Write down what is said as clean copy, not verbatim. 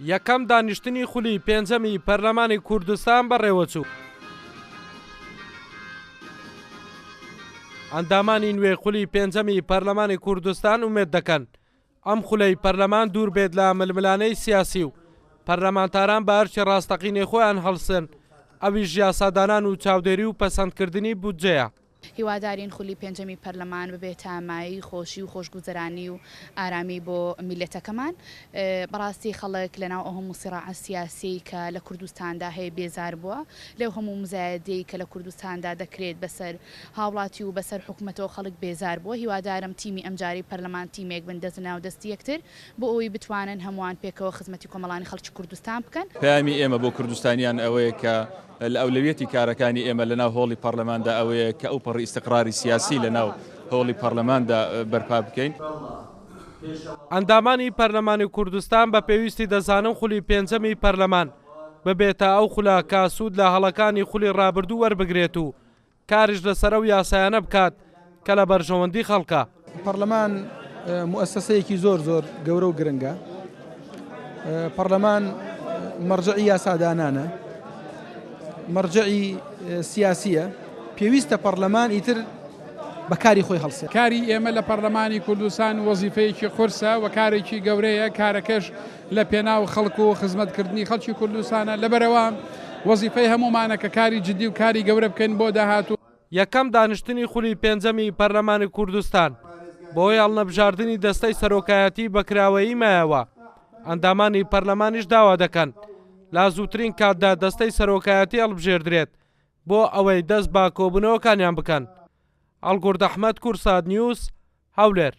یەکەم دانیشتنی خولی پێنجەمی پەرلەمانی کوردستان بەڕێوەچوو. ئەندامانی نوێ خولی پێنجەمی پەرلەمانی کوردستان ومێد دەکەن ئەم خولەی پەرلەمان دوور بێت لە ململانەی سیاسی و پەرلەمانتاران بە هەرچی ڕاستەقینەی خۆیان هەڵسن، ئەویش یاسادانان و چاودێری و پەسەندکردنی بودجەیە. هیوادارین خولی پێنجەمی پەرلەمان ببێت تامایی خۆشی و خۆشگوزەرانی و ئارامی بۆ میلەتەکەمان. بەڕاستی خەڵک لەناو ئەو هەموو سیراعە سیاسی کە لە کوردستاندا هەیە بێزار بووە، لەو هەموو مزایەدەی کە لە کوردستاندا دەکرێت بەسەر هاوڵاتی و بەسەر حکوومەتەوە خەڵک بێزار بووە. هیوادارم تیمی ئەمجاری پەرلەمان تیمێک بن دەستناو دەستی یەکتر بۆ ئەوی بتوانن هەمووان پێکەوە خزمەتی کۆمەڵانی خەڵکی کوردستان بکەن. پەیامی ئێمە بۆ کوردستانیان ئەوەیە کە الأولوية كاركاني إما لنا هولي برلمان دا أو كأوبر استقراري سياسي لنا هولي برلمان دا برپا بکەین. ئەندامانی پەرلەمانی کوردستان بە پێویستی دەزانن خولی پێنجەمی پەرلەمان ببێتە ئەو خولا کە سوود لە هەڵەکانی خولی ڕابردوو وەربگرێت و کاریش لەسەر ئەو یاسایانە بکات کە لە بەرژەوەندی خەڵکە. پەرلەمان مؤسسەیەکی زۆر گەورە و گرنگە. پەرلەمان مەرجعی یاسادانانە، مەرجعی سیاسیە، پێویستە پەرلەمان ئیتر بەکاری خۆی هەڵسێ. کاری ئێمە لە پەرلەمانی کوردستان وەزیفەیەکی قورسە و کارێکی گەورەیە، کارەکەش لە پێناو خەڵک و خزمەتکردنی خەڵکی کوردستانە. لەبەرەوە وەزیفەی هەمومانە کە کاری جدی و کاری گەورە بکەین بۆ داهاتوو. یەکەم دانیشتنی خولی پێنجەمی پەرلەمانی کوردستان بۆ هەڵنەبژاردننی دەستەی سەرۆکایەتی بەکراوەیی مایەوە. ئەندامانی پەرلەمانیش داوا دەکەن لا زووترین کاتدا دەستەی سەرۆکایەتی هەڵبژێردرێت بۆ ئەوەی دەست با کۆبوونەوەکانیان بکەن. ئەڵگورد ئەحمەد، کورسات نیوز، هەولێر.